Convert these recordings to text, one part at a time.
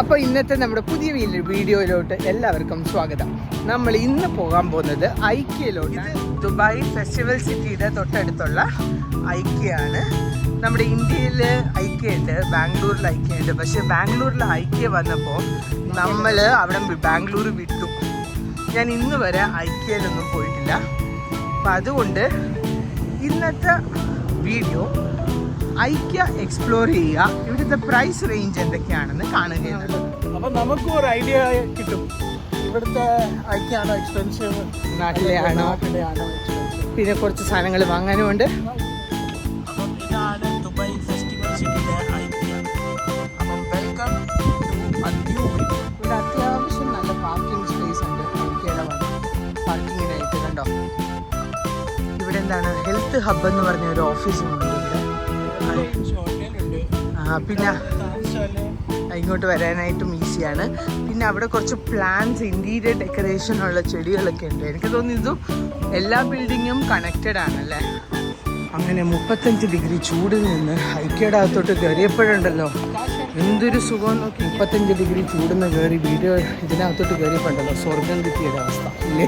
അപ്പോൾ ഇന്നത്തെ നമ്മുടെ പുതിയ വീഡിയോയിലോട്ട് എല്ലാവർക്കും സ്വാഗതം. നമ്മൾ ഇന്ന് പോകാൻ പോകുന്നത് ഐക്യയിലോട്ട്. ദുബായ് ഫെസ്റ്റിവൽ സിറ്റിയുടെ തൊട്ടടുത്തുള്ള ഐക്യയാണ്. നമ്മുടെ ഇന്ത്യയിൽ ഐക്യയുണ്ട്, ബാംഗ്ലൂരിൽ ഐക്യയുണ്ട്. പക്ഷെ ബാംഗ്ലൂരിൽ ഐക്യ വന്നപ്പോൾ നമ്മൾ അവിടെ ബാംഗ്ലൂർ വിട്ടു. ഞാൻ ഇന്ന് വരെ ഐക്യയിലൊന്നും പോയിട്ടില്ല. അപ്പം അതുകൊണ്ട് ഇന്നത്തെ വീഡിയോ ഐക്യ എക്സ്പ്ലോർ ചെയ്യുക, ഇവിടുത്തെ പ്രൈസ് റേഞ്ച് എന്തൊക്കെയാണെന്ന് കാണുകയാണ്. അപ്പം നമുക്കും ഒരു ഐഡിയ കിട്ടും, ഇവിടുത്തെ ഐക്യാണോ എക്സ്പെൻസീവ്, നാട്ടിലെയാണോ, പിന്നെ കുറച്ച് സാധനങ്ങൾ വാങ്ങാനുമുണ്ട്. അപ്പം ഇതാണ് ദുബായ് ഫെസ്റ്റിവൽ സിറ്റിയിലെ ഐക്യ. അപ്പം വെൽക്കം ടു അദ്യൂബ്. ഇവിടെ അത്യാവശ്യം നല്ല പാർക്കിംഗ് സ്പേസ് ഉണ്ട്. ഐക്യയുടെ പാർക്കിങ്ങിനായിട്ട് കണ്ടോ. ഇവിടെ എന്താണ് ഹെൽത്ത് ഹബ്ബ് എന്ന് പറഞ്ഞ ഒരു ഓഫീസും ഉണ്ട്. പിന്നെ ഇങ്ങോട്ട് വരാനായിട്ടും ഈസിയാണ്. പിന്നെ അവിടെ കുറച്ച് പ്ലാന്റ്സ്, ഇൻറ്റീരിയർ ഡെക്കറേഷനുള്ള ചെടികളൊക്കെ ഉണ്ട്. എനിക്ക് തോന്നുന്നു ഇതും എല്ലാ ബിൽഡിങ്ങും കണക്റ്റഡ് ആണല്ലേ. അങ്ങനെ 35 ഡിഗ്രി ചൂടിൽ നിന്ന് ഐക്യയുടെ അകത്തോട്ട് കയറിയപ്പോഴുണ്ടല്ലോ എന്തൊരു സുഖം നോക്കി. 35 ഡിഗ്രി ചൂടിന്ന് കയറി വീഡിയോ ഇതിനകത്തോട്ട് കയറിയപ്പോണ്ടല്ലോ സ്വർഗം കിട്ടിയൊരു അവസ്ഥ ഇല്ലേ.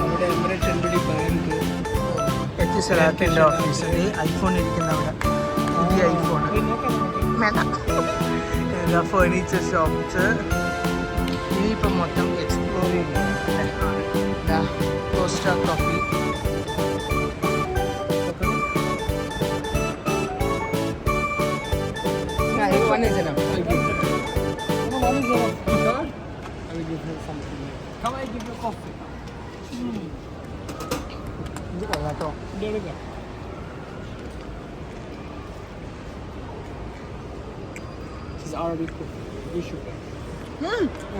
അവിടെ എമിറേറ്റ്സ് എൻബിഡി ബാങ്ക്, സലാത്തിൻ്റെ ഓഫീസ്, ഐഫോൺ ഇരിക്കുന്ന അവിടെ പുതിയ ഐഫോൺ, ഫേർണിച്ചർ ഷോപ്സ്. ഇനിയിപ്പം മൊത്തം എക്സ്പ്ലോർ ചെയ്യുന്നുണ്ട്. കോസ്റ്റ കോഫി, ഇത് കൊള്ളാട്ടോ. This is Arabic issue.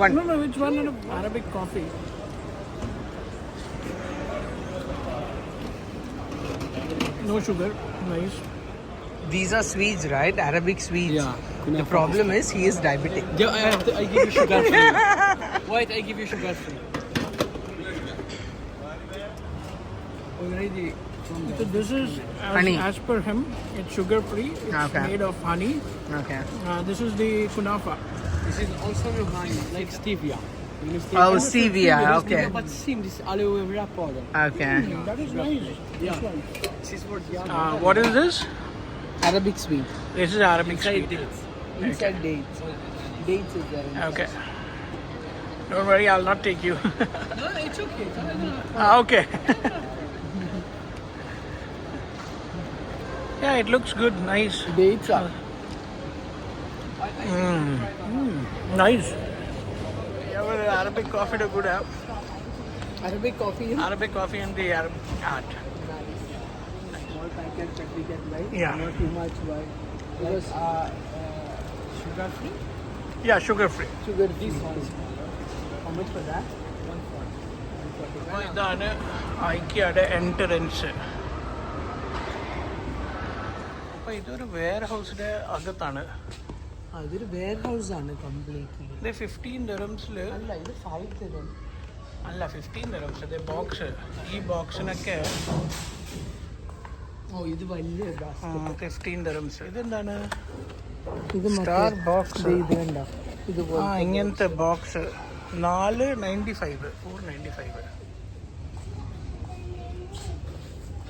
One. No, which one? Arabic coffee. No sugar, nice. These are sweets, right? Arabic sweets. Yeah. The problem is he is diabetic. Yeah, I give you sugar free. Wait, I give you sugar free. So this is honey. As per him, it's sugar free. It's Okay. made of honey. Okay. This is the kunafa. This is also honey, like stevia. Oh, stevia. Okay. But same, this aloe vera powder. Okay. That is nice. Yeah. This is for What is this? Arabic sweet. This is Arabic sweet. Dates. Inside dates. Dates is there. Okay. Don't worry, I'll not take you. No, it's okay. Okay. Yeah, it looks good. Nice. Dates are. Nice. Yeah, well, Arabic coffee to good have. Arabic coffee. Arabic coffee and the Arabic art. Small packets that we can buy. Yeah. Not too much buy. Because sugar free. Yeah, sugar free. Sugar free. How much for that? 140. ഇതാണ് ഐക്യയുടെ entrance. അപ്പോൾ ഇതൊരു wear ഹൗസിൻ്റെ അകത്താണ്. ഇതൊരു wear house ആണ് completely. ഇത് 15 ദിർഹംസിൽ അല്ല, ഇത് 5 dirham. അല്ല, 15 ദിർഹംസ്. ഇത് ബോക്സ്, ഈ ബോക്സിനൊക്കെ ഇത് വലിയ 15 ദിർഹംസ്. ഇതെന്താണ്? ഇത് സ്റ്റാർ ബോക്സ്. ഇത് കണ്ട ഇത് ഇങ്ങനത്തെ ബോക്സ് 495.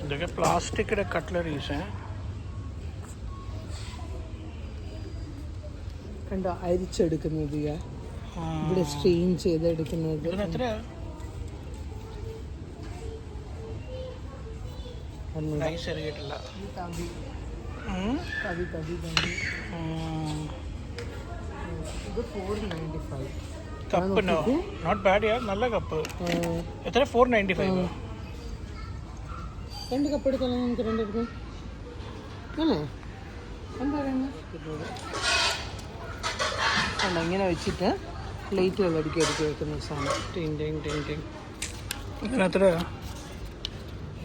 ഇതൊക്കെ പ്ലാസ്റ്റിക്കിന്റെ കട്ട്ലറീസ്. കണ്ട അരിച്ചെടുക്കുന്നത്, ഇവിടെ സ്ട്രെയിൻ ചെയ്തെടുക്കുന്നത്. എത്രയാ? പ്രൈസ് അറിയിട്ടില്ല. ഇത് 495. കപ്പ് നോട്ട് ബാഡ് യാ, നല്ല കപ്പ്. എത്ര? 495. 2 കപ്പ് എടുക്കാനോ നമുക്ക്? 2 എടുക്കും അല്ലേ? എന്താ കണ്ട ഇങ്ങനെ വെച്ചിട്ട് പ്ലേറ്റുകൾ അടുക്കി വെക്കുന്ന സാധനം. ടിങ് ടിങ് ടിങ് ടിങ്. ഇതിന് എത്രയാ?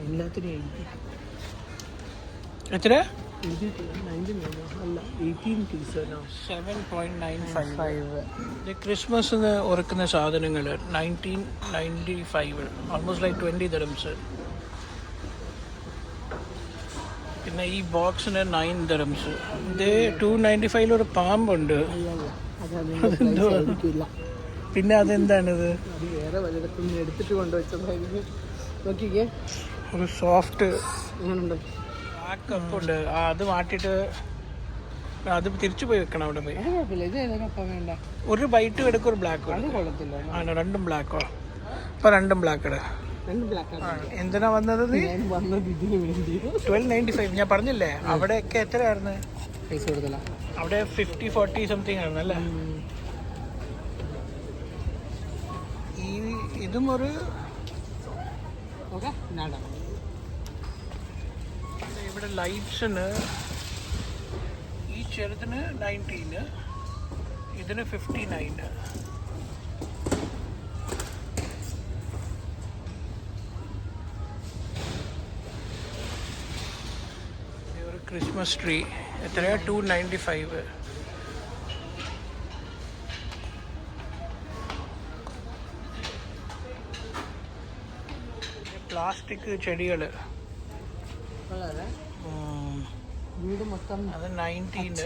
എല്ലാത്തിനും എത്ര? 19 അല്ല, 18 പീസ്. 7.95. ഇത് ക്രിസ്മസിന് ഒരുക്കുന്ന സാധനങ്ങൾ 1995. Almost like 20 dirhams. പിന്നെ ഈ ബോക്സിന് 9 dirhams. ഇത് 295 ഒരു പാമ്പുണ്ട്. അതെന്തോ പിന്നെ അതെന്താണിത്? അത് വേറെ വലുതൊന്നും എടുത്തിട്ട് കൊണ്ടുവച്ചതായിരിക്കും. നോക്കിക്കേ, ഒരു സോഫ്റ്റ് അങ്ങനുണ്ട്. ബ്ലാക്ക് കപ്പുണ്ട്. അത് മാറ്റിയിട്ട് അത് തിരിച്ചു പോയി വെക്കണം അവിടെ പോയി. അത് കുഴപ്പമില്ല, ഇത് ഏതാ കപ്പ വേണ്ട. ഒരു വൈറ്റും എടുക്കും ഒരു ബ്ലാക്കും. അത് കൊള്ളത്തില്ല. ആണ് രണ്ടും ബ്ലാക്കോ? അപ്പോൾ രണ്ടും ബ്ലാക്ക് ഇട. രണ്ട് ബ്ലാക്ക് എന്തിനാ വന്നത്? ഞാൻ വന്നത് ഇതിന് വേണ്ടി. 1295 ഞാൻ പറഞ്ഞില്ലേ. അവിടെയൊക്കെ എത്രയായിരുന്നു പൈസ കൊടുത്തില്ല. അവിടെ 50-40 സംതിങ് ആയിരുന്നു അല്ലേ? ഇതും ഒരു ഇവിടെ ലൈറ്റ്സിന് ഈ ചെറുതിന് 19, ഇതിന് 59. ഒരു ക്രിസ്മസ് ട്രീ എത്രയാ? 295. പ്ലാസ്റ്റിക് ചെടികൾ വീട് മൊത്തം. അത് 19,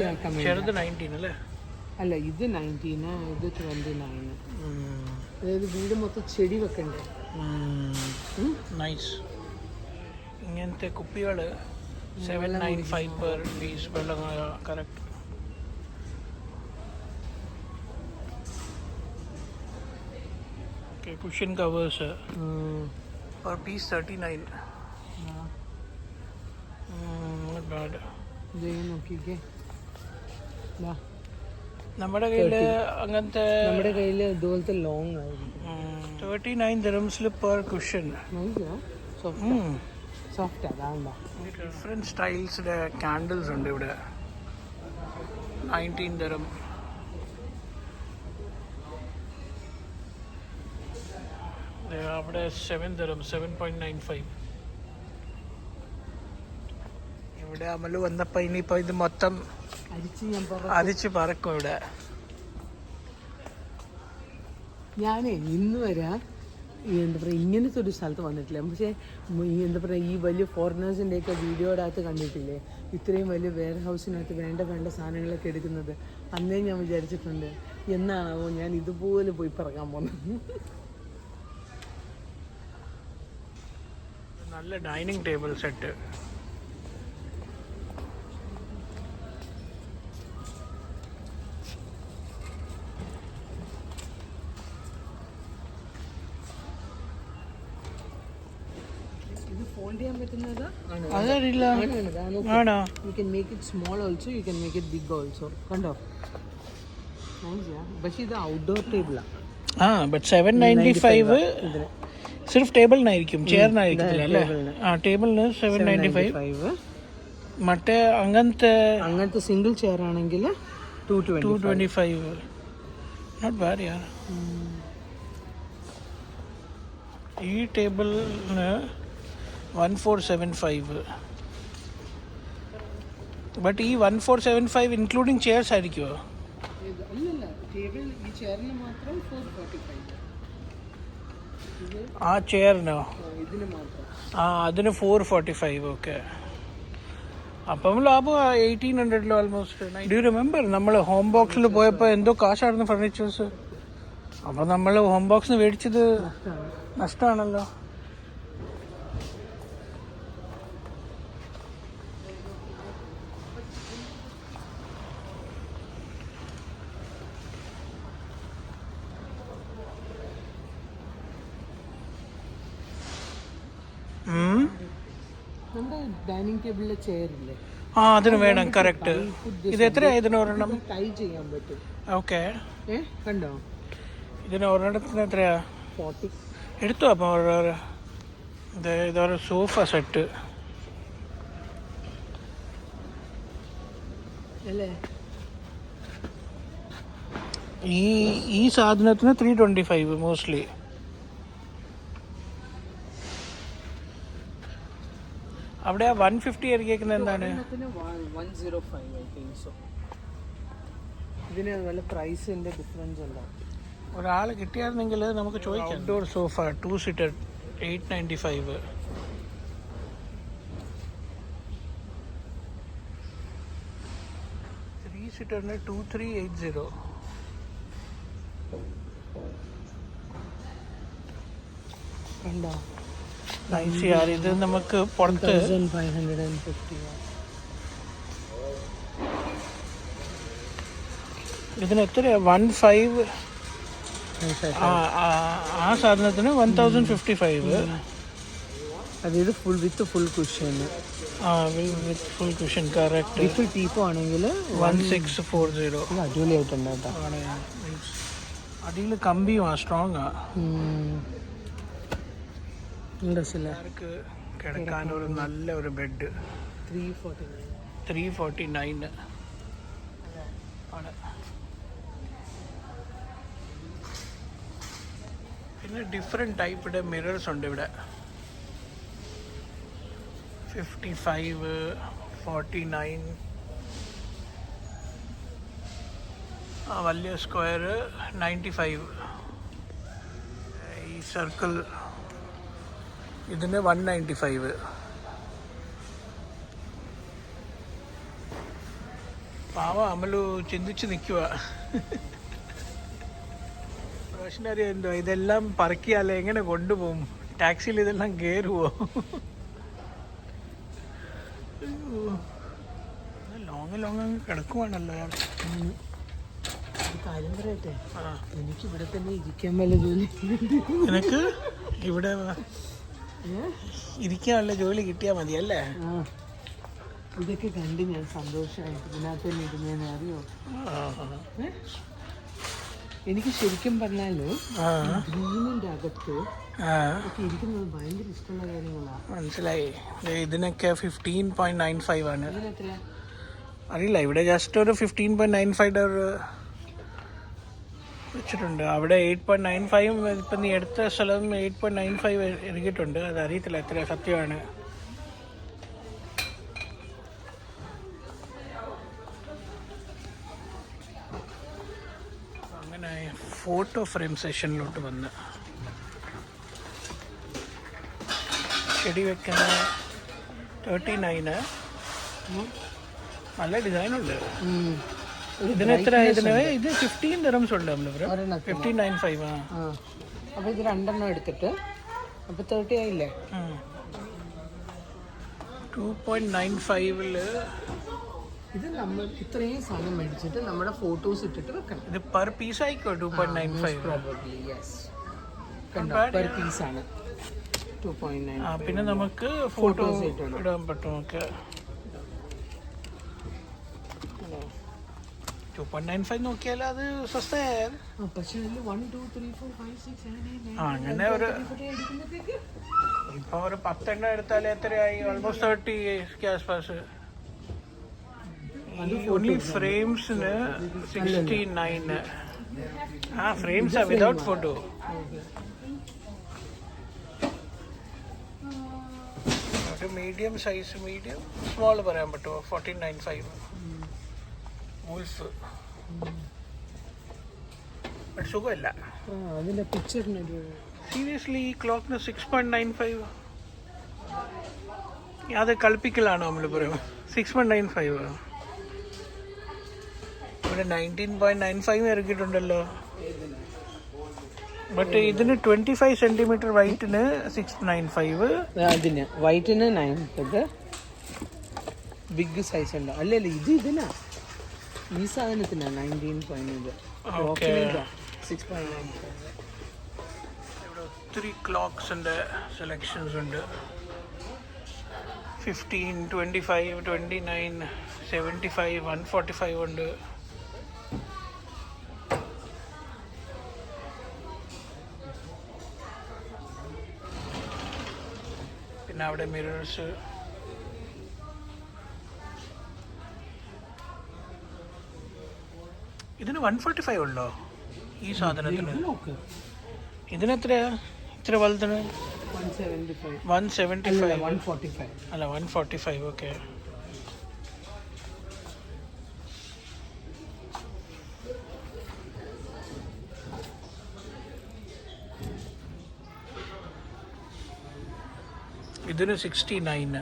ചെറുത് 19 അല്ലേ? അല്ല, ഇത് 19, ഇത് 29. അതായത് വീട് മൊത്തം ചെടി വെക്കണ്ടേ. നൈസ്. ഇങ്ങനത്തെ കുപ്പികൾ 795 പെർ പീസ്. വെള്ളം correct. Cushion covers per piece 39. Not bad. നോക്കിക്കേ, നമ്മുടെ കയ്യില് അങ്ങനത്തെ നമ്മുടെ കയ്യിൽ ഇതുപോലത്തെ ലോങ് ആയിരിക്കും. 39 dirhams per cushion. സോഫ്റ്റ് അതാണല്ലോ. ഡിഫറെൻറ്റ് സ്റ്റൈൽസിൻ്റെ ക്യാൻഡിൽസ് ഉണ്ട് ഇവിടെ. 19 dirham. അവിടെ 7 dirham, 7.95. ഇവിടെ അമല് വന്നപ്പോൾ ഇനിയിപ്പോൾ ഇത് മൊത്തം അരിച്ച് പറക്കും ഇവിടെ. ഞാനേ ഇന്ന് വരെ എന്താ പറയുക ഇങ്ങനത്തെ ഒരു സ്ഥലത്ത് വന്നിട്ടില്ല. പക്ഷേ എന്താ പറയുക ഈ വലിയ ഫോറിനേഴ്സിൻ്റെയൊക്കെ വീഡിയോയുടെ അകത്ത് കണ്ടിട്ടില്ലേ, ഇത്രയും വലിയ വെയർ ഹൗസിനകത്ത് വേണ്ട സാധനങ്ങളൊക്കെ എടുക്കുന്നത്. അന്നേ ഞാൻ വിചാരിച്ചിട്ടുണ്ട് എന്നാണാവോ ഞാൻ ഇതുപോലെ പോയി പറക്കാൻ പോകുന്നത്. നല്ല ഡൈനിങ് ടേബിൾ സെറ്റ്. ഇത് ഫോൾഡ് ചെയ്യാൻ പറ്റുന്നതാ? അതറിയില്ല. ആണോ? You can make it small also, you can make it big also. കണ്ടോ? പക്ഷേ ഇത് ഔട്ട്ഡോർ ടേബിളാണ്. ബട്ട് 795 സിർഫ് ടേബിളിനായിരിക്കും, ചെയറിനായിരിക്കത്തില്ല അല്ലേ? ടേബിളിന് 795. മറ്റേ അങ്ങനത്തെ സിംഗിൾ ചെയർ ആണെങ്കിൽ 225. നോട്ട് ബാഡ് യാർ. ഈ ടേബിളിന് 1475. ബട്ട് ഈ 1475 ഇൻക്ലൂഡിങ് ചെയർസ് ആയിരിക്കുമോ? അല്ലല്ല, ടേബിൾ ഈ ചെയറിന് മാത്രം 445. ആ ചെയറിനോ? ഇതിന് മാത്രം. അതിന് 445. ഓക്കെ, അപ്പം ലാഭം 1800 ഓൾമോസ്റ്റ്. ഡു യു റിമെമ്പർ നമ്മൾ ഹോം ബോക്സിൽ പോയപ്പോൾ എന്തോ കാശായിരുന്നു ഫർണിച്ചേഴ്സ്. അപ്പോൾ നമ്മൾ ഹോം ബോക്സിന് മേടിച്ചത് നഷ്ടമാണല്ലോ. നമ്മുടെ ഡൈനിങ് ടേബിളിലെ ചെയർ ഇല്ലേ, അതിന് വേണം. കറക്റ്റ്. ഇത് എത്രയാണ് ഇതിന് ഒരെണ്ണം? ടൈ ചെയ്യാൻ പറ്റും. ഓക്കെ, കണ്ടോ? ഇതിന് ഒരെണ്ണത്തിന് എത്രയാ? 40. എടുത്തോ അപ്പം. ഇതൊരു സോഫ സെറ്റ് അല്ലേ? ഈ സാധനത്തിന് 325 മോസ്റ്റ്ലി. അവിടെ 150 ഇറക്കിയേക്കുന്നത് എന്താണ്? 105 I think so. ഇതിന് നല്ല പ്രൈസിൻ്റെ ഡിഫറൻസ് ഉണ്ടാവും. ഒരാൾ കിട്ടിയായിരുന്നെങ്കിൽ നമുക്ക് ചോദിക്കാം. Outdoor sofa 2-seater 895. സീറ്ററിന് 2380. കണ്ടോ? നൈസ് യാർ. ഇത് നമുക്ക് പുറത്ത് 1550. ഇതിന് എത്രയാ? 15. ആ സാധനത്തിന് 1055. അതായത് full cushion. With full cushion correct. With teapoy ആണെങ്കിൽ 1640. അടിപൊളിയായിട്ടുണ്ട് കേട്ടോ. അടിയിൽ കമ്പിയും സ്ട്രോങ് ആ. രസമില്ല. കിടക്കാൻ ഒരു നല്ല ഒരു ബെഡ് 349 ആണ്. പിന്നെ ഡിഫറെൻറ്റ് ടൈപ്പിൻ്റെ മിറേഴ്സ് ഉണ്ട് ഇവിടെ. 55, 49. വലിയ സ്ക്വയർ 95. ഈ സർക്കിൾ ഇതിന് 195. പാവ അമലു ചിന്തിച്ച് നിൽക്കുക. റോഷനറി എന്തോ ഇതെല്ലാം പറക്കിയാലേ എങ്ങനെ കൊണ്ടുപോകും? ടാക്സിയിൽ ഇതെല്ലാം കയറുമോ? ലോങ് കിടക്കുവാണല്ലോ അയാൾ. കാര്യം പറയട്ടെ, എനിക്ക് ഇവിടെ തന്നെ ഇരിക്കാൻ വല്ല ജോലി. നിനക്ക് ഇവിടെ ഇരിക്കാനുള്ള ജോലി കിട്ടിയാൽ മതി അല്ലേ? ഇതൊക്കെ കണ്ട് ഞാൻ സന്തോഷമായിട്ട് ഇതിനകത്ത് തന്നെ ഇരുന്നേനെ. അറിയോ, എനിക്ക് ശരിക്കും പറഞ്ഞാല് ഗ്രീനിന്റെ അകത്ത് ഒക്കെ ഇരിക്കുന്നത് ഭയങ്കര ഇഷ്ടമുള്ള കാര്യങ്ങളാണ്. മനസ്സിലായി. ഇതിനൊക്കെ 15.95 ആണ്. അറിയില്ല, ഇവിടെ ജസ്റ്റ് ഒരു 15.95 വെച്ചിട്ടുണ്ട്. അവിടെ 8.95. ഇപ്പം നീ എടുത്ത സ്ഥലം 8.95 ഇറങ്ങിയിട്ടുണ്ട്. അത് അറിയത്തില്ല എത്ര സത്യമാണ്. അങ്ങനെ ഫോട്ടോ ഫ്രെയിം സെഷനിലോട്ട് വന്ന് ചെടി വെക്കുന്ന 39. നല്ല ഡിസൈനുണ്ട്. ഇതിനെത്ര? ഇതിന് ഇത് 15 dirhams ഉണ്ട്. 1595. അപ്പോൾ ഇത് 2 എടുത്തിട്ട് അപ്പോൾ 30 ആയില്ലേ? 2.95 ഇത് നമ്മൾ ഇത്രയും സാധനം മേടിച്ചിട്ട് നമ്മുടെ ഫോട്ടോസ് ഇട്ടിട്ട് വെക്കണം. ഇത് പെർ പീസ് ആയിക്കോ? 2.95 പ്രോബബ്ലി യെസ്. പെർ പീസാണ് 2.9. പിന്നെ നമുക്ക് ഫോട്ടോസ് ഇടാൻ പറ്റും. നമുക്ക് 2.95 നോക്കിയാൽ അത് സ്വസ്ഥയാണ്. പക്ഷേ 1 2 3 4 5 6 7 8 9 അങ്ങനെ ഒരു ഇപ്പൊ ഒരു 10 എണ്ണം എടുത്താൽ എത്രയായി? ഓൾമോസ്റ്റ് 30 के आसपास. ഓൺലി ഫ്രെയിംസിന് 69. ഫ്രെയിംസ് ആ വിതൗട്ട് ഫോട്ടോ. ഒരു മീഡിയം സൈസ്, മീഡിയം സ്മോൾ പറയാൻ പറ്റുമോ? 1495 വൂൾഫ്. ബട്ട് സുഖമില്ല. അതിന്റെ പിക്ചറിനൊരു സീരിയസ്ലി ഈ ക്ലോക്കിന് 6.95. അത് കളിപ്പിക്കലാണോ നമ്മൾ പറയും? 6.95. ഇവിടെ 19.95 ഇറക്കിയിട്ടുണ്ടല്ലോ. ബട്ട് ഇതിന് 25 സെന്റിമീറ്റർ വൈറ്റിന് 695. അതിന് വൈറ്റിന് 9. ഇത് ബിഗ് സൈസ് ഉണ്ട്. അല്ലല്ല, ഇത് ഇതിനാ, ഈ സാധനത്തിനാ 19. 6.95. ഇവിടെ ഒത്തിരി ക്ലോക്സിൻ്റെ സെലക്ഷൻസ് ഉണ്ട്. 15, 25, 29, 75, 145 ഉണ്ട്. പിന്നെ അവിടെ മിറേഴ്സ്. ഇതിന് 145 ഉള്ളോ ഈ സാധനത്തിന്? ഇതിനെത്രയാ ഇത്ര വലുതിന്? 175. 145 അല്ല 145. ഓക്കെ. ഇതിന് 69.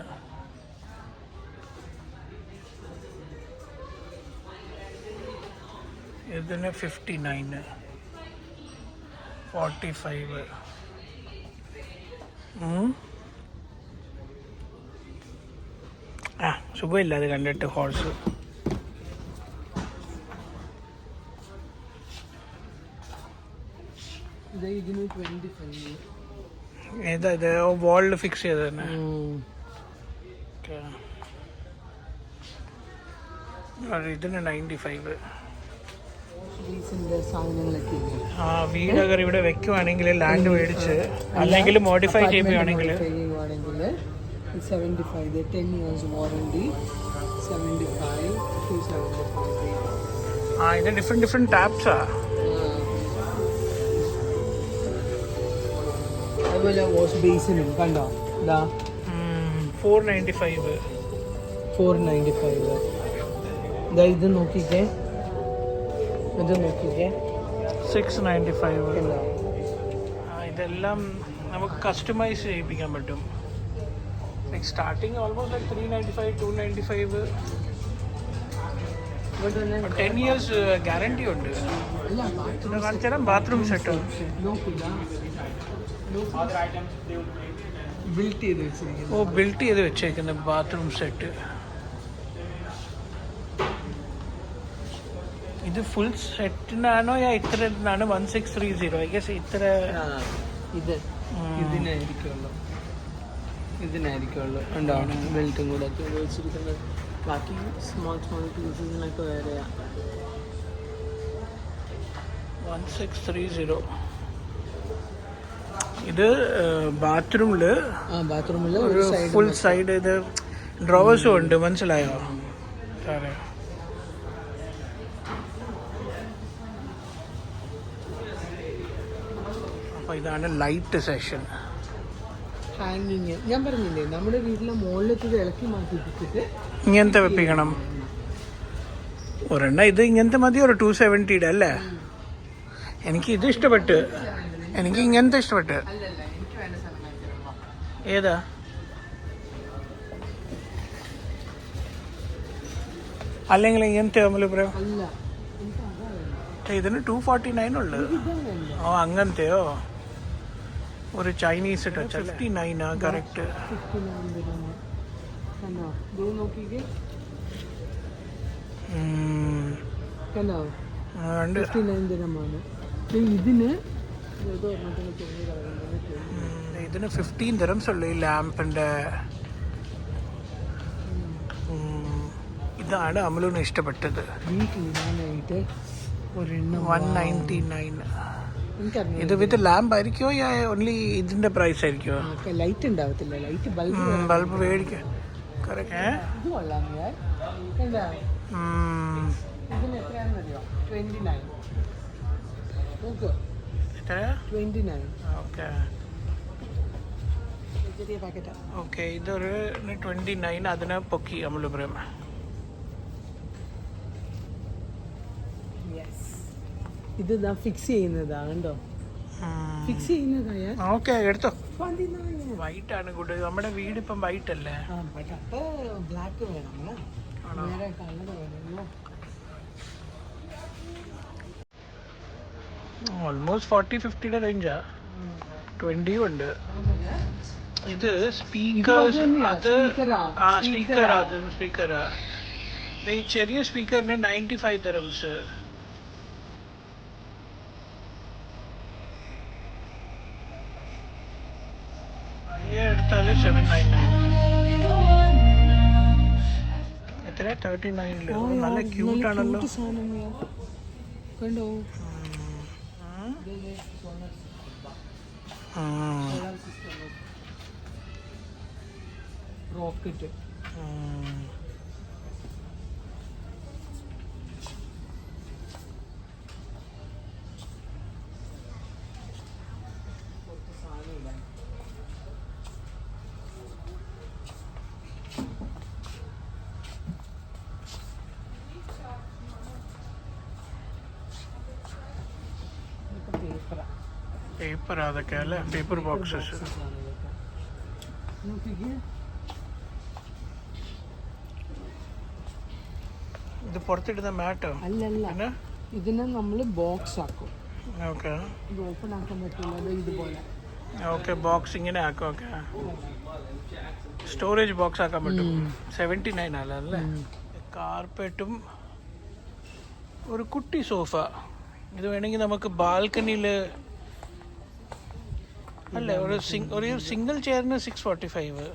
ഇതിന് 59, 45. ആ സുഖമില്ല അത് കണ്ടിട്ട് ഹോഴ്സ്. ഇതിന് 25. ഏതാ ഇത്? വാളിൽ ഫിക്സ് ചെയ്ത് തന്നെ. ഇതിന് 95. സാധനങ്ങളൊക്കെ ആ വീടൊക്കെ ഇവിടെ വെക്കുവാണെങ്കിൽ ലാൻഡ് മേടിച്ച് അല്ലെങ്കിൽ മോഡിഫൈ ചെയ്യുകയാണെങ്കിൽ 75. 10 years warranty. 75 to 75. ആ ഇത് ഡിഫറെൻറ്റ് ടാപ്സാ. അതുപോലെ വാഷ് ബേസിനും കണ്ടോ ഇതാ 495. 495. ഇതാ ഇത് നോക്കിക്കേ, ഇത് നോക്കിക്കേ 695. കണ്ടോ. ഇതെല്ലാം നമുക്ക് കസ്റ്റമൈസ് ചെയ്യിപ്പിക്കാൻ പറ്റും. Like starting almost like 395, 295. 10 years guarantee ഉണ്ട്. കാണിച്ചു തരാം. ബാത്റൂം സെറ്റ് ബിൽറ്റ് ചെയ്ത് വെച്ചിരിക്കുന്നു. ബിൽറ്റ് ചെയ്ത് വെച്ചേക്കുന്ന ബാത്റൂം സെറ്റ്. ഇത് ഫുൾ സെറ്റിനാണോ ഇത്രനാണ്? 1630. ഐ ഗസ് ഇത്ര. ഇത് ഇതിനായിരിക്കുള്ളൂ ഉണ്ടോ ബെൽറ്റും കൂടെ ഒക്കെ ഉപയോഗിച്ചിരിക്കുന്നത്. ബാക്കി സ്മോൾ പീസസിനൊക്കെ വേറെയാ. 1630. ഇത് ബാത്റൂമില് ഒരു ഫുൾ സൈഡ് ഇത് ഡ്രോവേഴ്സും ഉണ്ട്. മനസ്സിലായോ സാറേ? അപ്പൊ ഇതാണ് ലൈറ്റ് സെഷൻ. ഹാങ്ങിങ് ഞാൻ പറഞ്ഞില്ലേ, നമ്മുടെ വീട്ടിലെ മുകളിലേക്ക് ഇത് ഇളക്കി മാറ്റിയിട്ട് ഇങ്ങനത്തെ വെപ്പിക്കണം. ഒരെണ്ണം ഇത് ഇങ്ങനത്തെ മതി. ഒരു 270 അല്ലേ? എനിക്ക് ഇത് ഇഷ്ടപ്പെട്ട്. എനിക്ക് ഇങ്ങനത്തെ ഇഷ്ടപ്പെട്ട്. ഏതാ? അല്ലെങ്കിൽ ഇങ്ങനത്തെ അമലപുരം ഇതിന് 249 ഉള്ളത്. അങ്ങനത്തെയോ? ഒരു ചൈനീസ് ടച്ച് 59. കറക്റ്റ്. ഇതിന് 15 dirhams ഉള്ളു ഈ ലാമ്പിന്റെ. ഇതാണ് അമലുവിന് ഇഷ്ടപ്പെട്ടത്. 199. ഇത് വിത്ത് ലാമ്പ് ആയിരിക്കോ ഓൺലി ഇതിന്റെ പ്രൈസ് ആയിരിക്കോ? ലൈറ്റ് ഉണ്ടാവത്തില്ല. ലൈറ്റ് ബൾബ് മേടിക്കാം. കറക്റ്റ്. ഓക്കെ ഇതൊരു 29. അതിനെ പൊക്കി അമലുപുരം. ഇത് ഫിക്സ് ചെയ്യുന്നതാ കണ്ടോ. ഫിക്സ് ചെയ്യുന്നതായ ഓക്കെ എടുത്തോ. വൈറ്റ് ആണ് ഗുഡ്. നമ്മുടെ വീട് ഇപ്പം വൈറ്റ് അല്ലേ? ബ്ലാക്ക് വേണം. വേറെ കളർ വേണമല്ലോ. ഓൾമോസ്റ്റ് 40-50 റേഞ്ചാ. 20 ഉണ്ട്. ഇത് സ്പീക്കേഴ്സ്. അത് സ്പീക്കറാ. ഈ ചെറിയ സ്പീക്കറിന് 95 dirhams. എടുത്താല് 799. എത്ര? 39. നല്ല ക്യൂട്ട് ആണല്ലോ. കണ്ടോ റോക്കറ്റ്. പേപ്പർ അതൊക്കെ അല്ലേ? Paper boxes. ഇത് പുറത്തിടുന്ന മാറ്റോ? അല്ലല്ല, ഇതിനെ നമ്മൾ ബോക്സ് ആക്കും. ഓക്കെ ഇത് ഓപ്പൺ ആക്കാൻ പറ്റില്ല, അത് ഇതുപോലെ. ഓക്കെ ബോക്സ് ഇങ്ങനെ ആക്കും. ഓക്കെ സ്റ്റോറേജ് ബോക്സ് ആക്കാൻ പറ്റും. 79 അല്ലേ? കാർപ്പറ്റും ഒരു കുട്ടി സോഫ. ഇത് വേണമെങ്കിൽ നമുക്ക് ബാൽക്കണിയിൽ അല്ലേ, ഒരു സിംഗിൾ ചെയറിന് 645,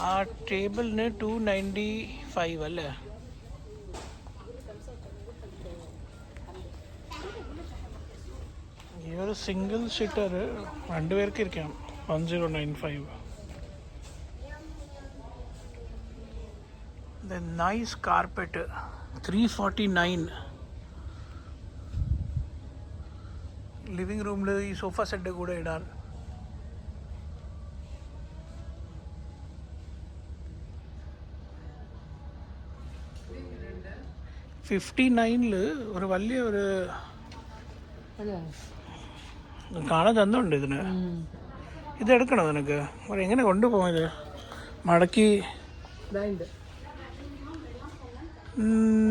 ആ ടേബിളിന് 295 അല്ലേ? ഈ ഒരു സിംഗിൾ സീറ്റർ 2 പേർക്ക് ഇരിക്കാം 1095. Nice carpet 349. ലിവിങ് റൂമിൽ ഈ സോഫ സെറ്റ് കൂടെ ഇടാൻ. $59 ഒരു വലിയ ഒരു കാണാൻ തന്നുണ്ട് ഇതിന്. ഇതെടുക്കണോ നിനക്ക്? എങ്ങനെ കൊണ്ടുപോകും ഇത്? മടക്കി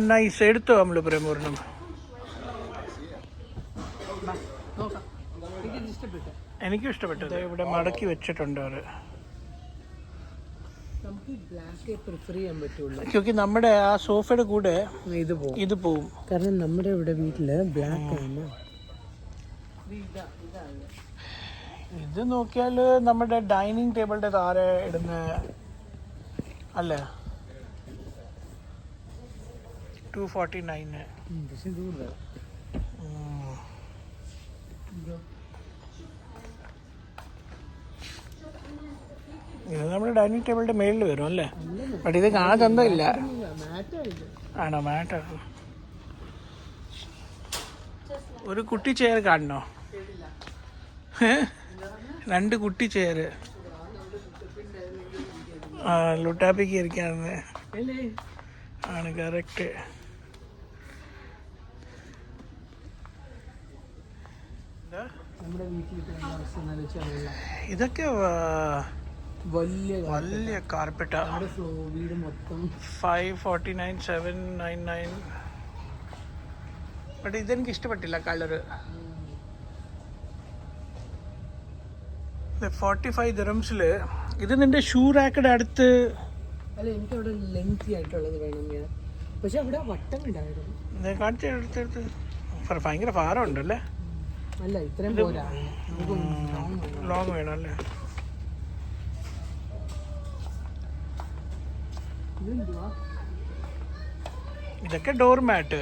നൈസ് എടുത്തോ നമ്മൾ പ്രേമൂർണം. എനിക്കും ഇഷ്ടപ്പെട്ടത്. ഇവിടെ മടക്കി വെച്ചിട്ടുണ്ട് അവര്. ക്യോക്കി നമ്മുടെ ആ സോഫയുടെ കൂടെ ഇത് പോവും. കാരണം നമ്മുടെ ഇവിടെ വീട്ടില് ബ്ലാക്ക് ആണ്. ഇത് നോക്കിയാൽ നമ്മുടെ ഡൈനിങ് ടേബിളിന്റെ താഴെ ഇടുന്ന അല്ലേ? 249. ഇത് നമ്മുടെ ഡൈനിങ് ടേബിളിന്റെ മേളിൽ വരും അല്ലേ? ബട്ട് ഇത് കാണാൻ തന്നില്ല. ആണോ മാറ്റ്? ഒരു കുട്ടി ചെയർ കാണണോ? 2 കുട്ടി ചെയർ. ലുട്ടാപ്പിക്ക് ഇരിക്കാന്ന് ആണ് കറക്റ്റ്. ഇതൊക്കെ വലിയ കാർപ്പറ്റാ. വീട് മൊത്തം 549, 799. ബട്ട് ഇതെനിക്ക് ഇഷ്ടപ്പെട്ടില്ല കളറ്. 45 dirhamsല് ഇത് നിന്റെ ഷൂ റാക്കയുടെ അടുത്ത്. അല്ല, എനിക്ക് അവിടെ ലെങ്തി ആയിട്ടുള്ളത് വേണം. പക്ഷെ അവിടെ വട്ടം ഉണ്ടായിരുന്നു. കാണിച്ചെടുത്ത് ഭയങ്കര ഭാരം ഉണ്ടല്ലേ? അല്ല, ഇത്രയും പോരാ, ലോങ് വേണം അല്ലേ? ഇതൊക്കെ ഡോർ മാറ്റ്.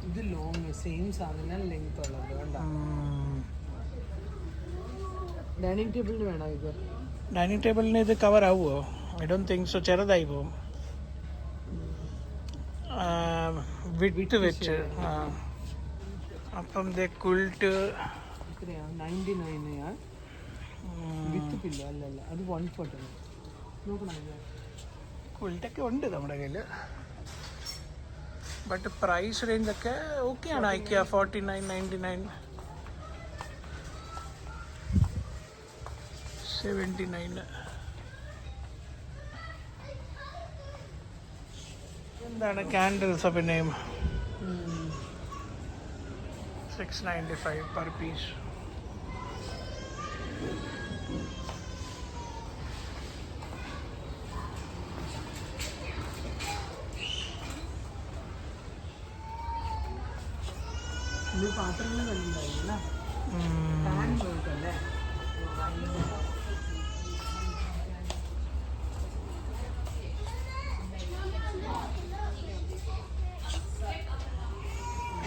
ഇത് ലോങ് സെയിം സാധനം ലെങ്ത് ഉള്ളത്. ഡൈനിങ് ടേബിളിന് വേണം ഇത്. ഡൈനിങ് ടേബിളിന് ഇത് കവർ ആവുമോ? I don't think so. ചെറുതായി പോവും വിട്ട് വെച്ച്. അപ്പം ക്വിൽറ്റ് 99 വിത്ത് പില്ലോ. അല്ലല്ല, അത് 140. നോക്കണം, ക്വിൽറ്റൊക്കെ ഉണ്ട് നമ്മുടെ കയ്യിൽ. ബട്ട് പ്രൈസ് റേഞ്ചൊക്കെ ഓക്കെയാണ്. IKEA 49.99, 79. എന്താണ് ക്യാൻഡിൽസ് പിന്നെയും 695 per piece. പാത്രങ്ങൾ കണ്ടിട്ടുണ്ടായില്ല.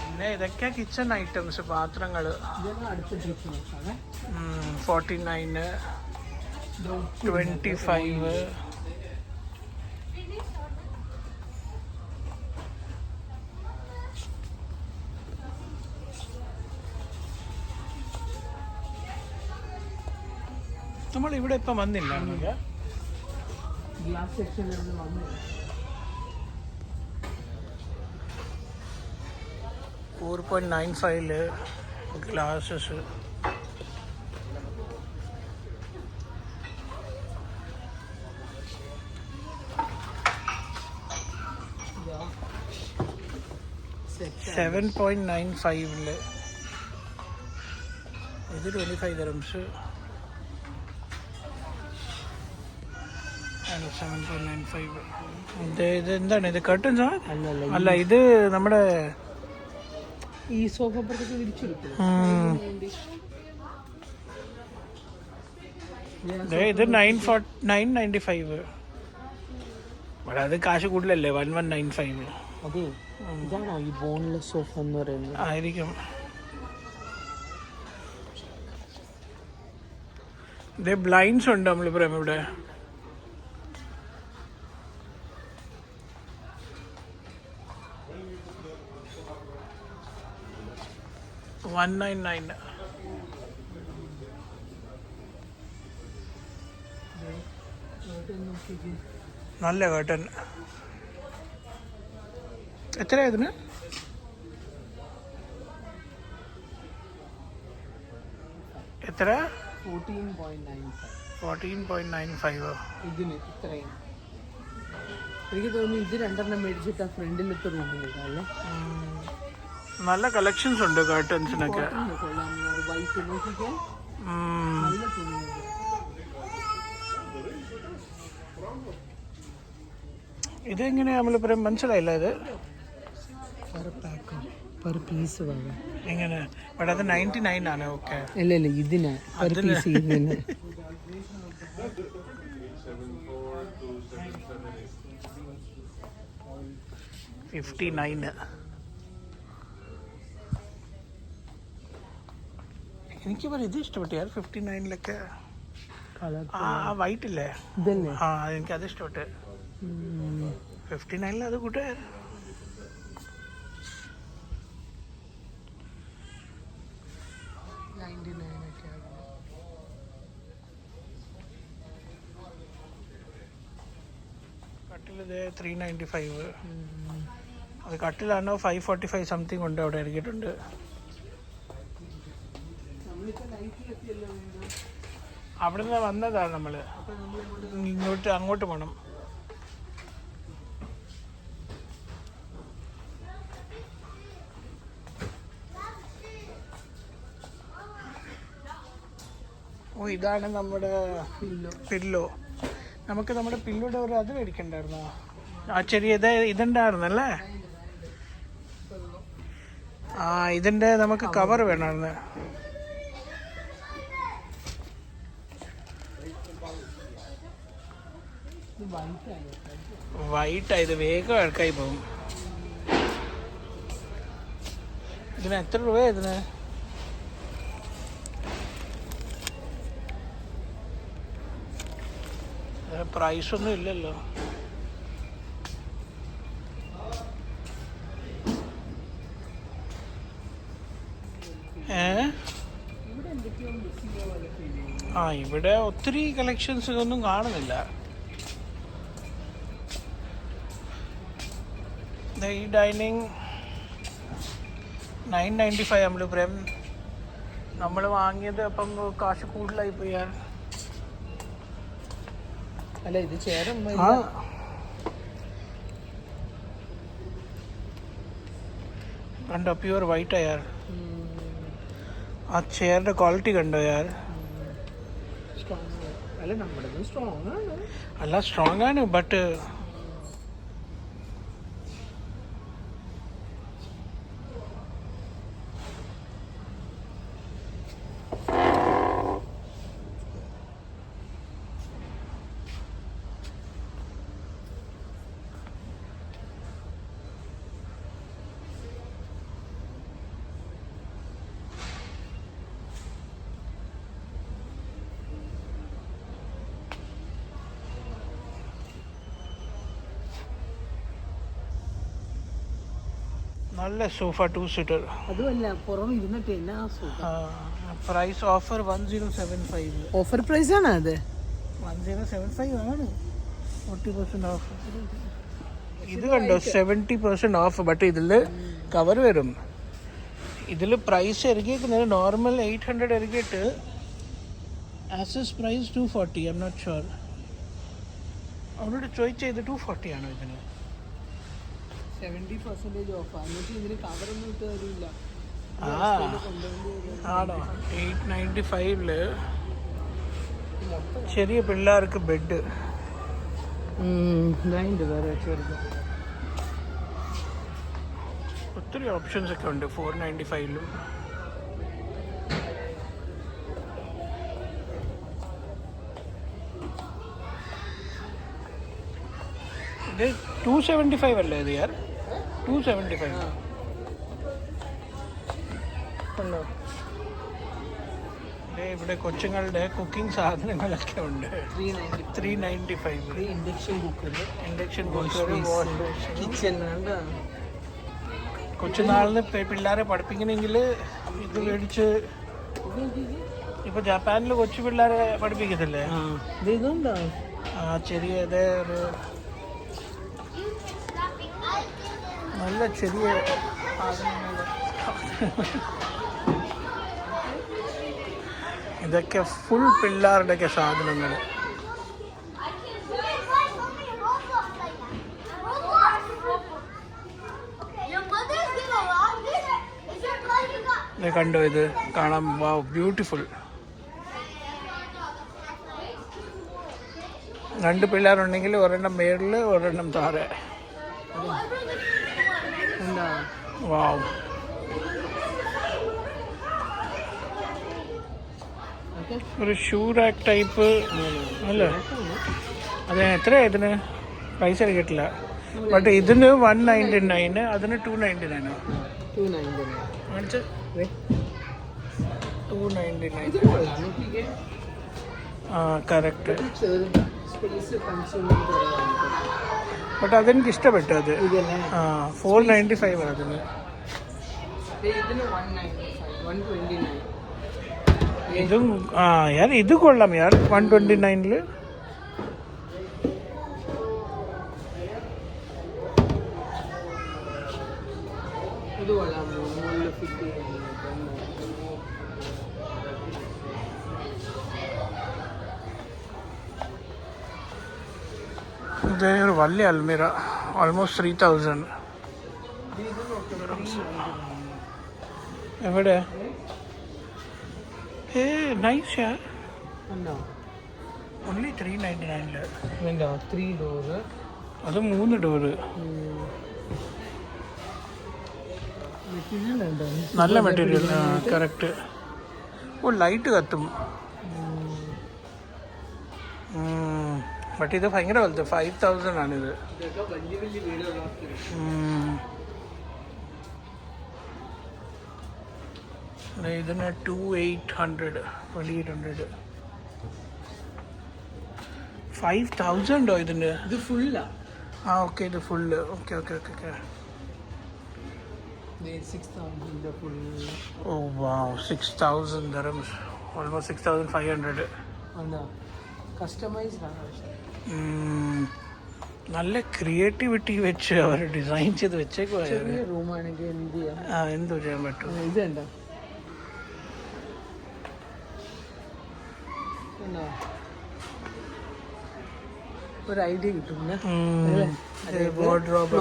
പിന്നെ ഇതൊക്കെ കിച്ചൺ ഐറ്റംസ്, പാത്രങ്ങൾ. 49, 25. നമ്മൾ ഇവിടെ ഇപ്പം വന്നില്ല. ഗ്ലാസ് സെക്ഷനിൽ വന്നില്ല. 4.95 ഗ്ലാസസ്. $7.95 ഇത് 25 dirhams. 7.95. ഇത് എന്താണ് ഇത്? കർട്ടൻസാ? അല്ല, ഇത് നമ്മുടെ ഈ സോഫ പുറത്തൊക്കെ വിരിച്ചെടുക്കും. ഇത് 995. പക്ഷെ അത് കാശ് കൂടുതലല്ലേ? 1195. അതെ, ഇതാണോ ഈ ബോൺലെസ് സോഫ എന്ന് പറയുന്നത്? ആയിരിക്കും. ഇത് ബ്ലൈൻഡ്സ് ഉണ്ട് നമ്മളിപ്പോൾ ഇവിടെ. $199. നല്ല കേട്ടൻ. എത്രയാ ഇതിന്? എത്ര? 14.95. ഇതിന് ഇത്രയും. എനിക്ക് തോന്നുന്നു ഇത് 2 മേടിച്ചിട്ട് ആ ഫ്രണ്ടിലത്തെ റൂമിലേക്ക് അല്ലേ. നല്ല കളക്ഷൻസ് ഉണ്ട് കർട്ടൻസിനൊക്കെ. വൈറ്റ് നോക്കിക്കാൻ നല്ല തുണിയുണ്ട്. ഇതെങ്ങനെയാ നമ്മൾ പറയാൻ മനസ്സിലായില്ല. ഇത് പെർ പീസ് വാങ്ങാം. എങ്ങനെ? ബട്ട് അത് 99 ആണ്. ഓക്കെ. ഇല്ല ഇതിന് പെർ പീസ്. ഇതിന് 59. എനിക്ക് പറയും ഇത് ഇഷ്ടപ്പെട്ടു യാർ. 59 ആ വൈറ്റ് ഇല്ലേ? ആ, എനിക്കത് ഇഷ്ടപ്പെട്ടു. 59 അത് കൂട്ടുകാർ. കട്ടിലിത് 395. അത് കട്ടിലാണോ 545 സംതിങ് ഉണ്ട് അവിടെ ഇറക്കിയിട്ടുണ്ട്. അവിടെ നിന്ന് വന്നതാണ് നമ്മൾ. അങ്ങോട്ട് പോകണം. ഓ, ഇതാണ് നമ്മുടെ പില്ലോ. നമുക്ക് നമ്മുടെ പില്ലോയുടെ ഒരു അത് മേടിക്കണ്ടായിരുന്നോ? ആ ചെറിയ ഇതുണ്ടായിരുന്നല്ലേ? ആ, ഇതിൻ്റെ നമുക്ക് കവർ വേണമായിരുന്നു. വൈറ്റായത് വേഗം ഇറക്കായി പോകും. ഇതിന് എത്ര രൂപയാണ് ഇതിന്? പ്രൈസൊന്നും ഇല്ലല്ലോ. ആ, ഇവിടെ ഒത്തിരി കളക്ഷൻസ് ഒന്നും കാണുന്നില്ല. ഈ ഡൈനിങ് 995 നമ്മൾ പ്രേം നമ്മൾ വാങ്ങിയത്. അപ്പം കാശ് കൂടുതലായി പോയാൽ. അല്ല, ഇത് ചേരും കണ്ടോ? പ്യുവർ വൈറ്റ് യാർ. ആ ചെയറിന്റെ ക്വാളിറ്റി കണ്ടോ യാർ? അല്ല, സ്ട്രോങ് ആണ്. ബട്ട് നല്ല സോഫ 2-seater. അതുമല്ല, പുറമെ ഇരുന്നിട്ട് എന്നാ പ്രൈസ് ഓഫർ 1075. ഓഫർ പ്രൈസ് ആണ് അത്. 1075 ആണ്. 40% ഓഫ്. ഇത് കണ്ടോ? 70% ഓഫ്. ബട്ട് ഇതിൽ കവർ വരും. ഇതിൽ പ്രൈസ് ഇറക്കിയിരിക്കുന്നത് നോർമൽ 800 ഇറക്കിയിട്ട് ആസസ് price 240. I am not sure. അവരോട് ചോദിച്ചത് 240 ആണോ ഇതിന്? 70% ഓഫ്. എന്നിട്ട് ഇതിന് കവറൊന്നും ഇട്ട് തരില്ല. ആണോ? 895 ചെറിയ പിള്ളേർക്ക് ബെഡ്. ഒത്തിരി ഓപ്ഷൻസ് ഒക്കെ ഉണ്ട് 495. ഇത് 275 അല്ലേ ഇത് യാർ? 275 ഉണ്ടോ? ഇവിടെ കൊച്ചുങ്ങളുടെ കുക്കിംഗ് സാധനങ്ങളൊക്കെ ഉണ്ട്. 395. Induction cooker, kitchen. കൊച്ചുനാളിന് പിള്ളേരെ പഠിപ്പിക്കണമെങ്കിൽ ഇത് മേടിച്ച്. ഇപ്പൊ ജപ്പാനിൽ കൊച്ചു പിള്ളേരെ പഠിപ്പിക്കത്തില്ലേ? ചെറിയ ഒരു നല്ല ചെറിയ ഇതൊക്കെ ഫുൾ പിള്ളേരുടെയൊക്കെ സാധനങ്ങൾ. കണ്ടോ? ഇത് കാണാൻ ബ്യൂട്ടിഫുൾ. 2 പിള്ളേരുണ്ടെങ്കിൽ ഒരെണ്ണം മേളിൽ ഒരെണ്ണം താഴെ. വാവ്. ഒരു ഷൂ റാക്ക് ടൈപ്പ് അല്ലേ? അതെ. എത്രയാണ് ഇതിന്? പൈസ എടുക്കിട്ടില്ല. ബട്ട് ഇതിന് 199, അതിന് 299. 299. ആ കറക്റ്റ്. ബട്ട് അതെനിക്ക് ഇഷ്ടപ്പെട്ടു. അത് 495 അതിന്. ഇതും യാർ ഇത് കൊള്ളാം യാർ. 129. ഇത് ഒരു വലിയ അൽമിറ. ഓൾമോസ്റ്റ് 3000. എവിടെ? നൈസ് യാർ. ഓൺലി 399. 3 ഡോറ്. അത് 3 ഡോറ്. നല്ല മെറ്റീരിയൽ. കറക്റ്റ്. ഓ ലൈറ്റ് കത്തും. ബട്ട് ഇത് ഭയങ്കര വലുത്. 5000 ആണിത്. ഇതിന് 2800. 5000 ഇതിന്? ഇത് ഫുള്ളാ? ഓക്കെ. ഇത് ഫുള്ള്. ഓക്കെ. 6,000 ഫുൾ. ഓ വാവ്. 6000 dirhams. ഓൾമോസ്റ്റ് 6500. കസ്റ്റമൈസ്ഡ് ആണ്. നല്ല ക്രിയേറ്റിവിറ്റി വെച്ച് അവർ ഡിസൈൻ ചെയ്ത് വെച്ചേക്കുവാ. റൂമാണെങ്കിൽ എന്തോ ചെയ്യാൻ പറ്റും. ഇതുണ്ടോ? ഒരു ഐഡിയ കിട്ടും. വാർഡ്രോബ്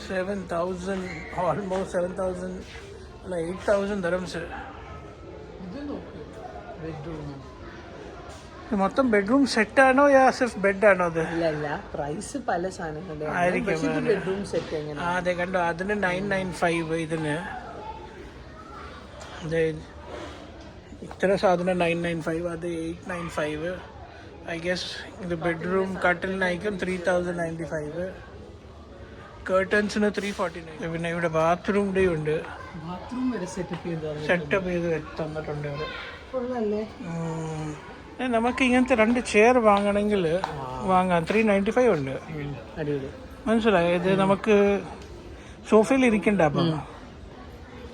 7,000. ഓൾമോസ്റ്റ് 7,000 അല്ല 8,000 dirhams. ഇത് നോക്ക്. ബെഡ്റൂം മൊത്തം ബെഡ്റൂം സെറ്റ് ആണോ യാ സിർഫ് ബെഡ് ആണോ? അത് അല്ല, പ്രൈസ് പല സാധനങ്ങളുടെ ആയിരിക്കും. ബെഡ്റൂം സെറ്റ് എങ്ങനെ? അതെ കണ്ടോ? അതിന് 995. ഇതിന് അതെ ഇത്ര സാധനം 995. അത് 895. ഐ ഗെസ് ഇത് ബെഡ്റൂം കട്ടിലിനായിരിക്കും 3095. കേർട്ടൻസിന് 349. പിന്നെ ഇവിടെ ബാത്റൂം ഡേ ഉണ്ട്. ബാത്റൂം വരെ സെറ്റപ്പ് ചെയ്ത് തന്നിട്ടുണ്ട് അവർ. നമുക്ക് ഇങ്ങനത്തെ 2 ചെയർ വാങ്ങണമെങ്കിൽ വാങ്ങാം. 395 ഉണ്ട്. മനസ്സിലായി? ഇത് നമുക്ക് സോഫയിൽ ഇരിക്കണ്ട. അപ്പം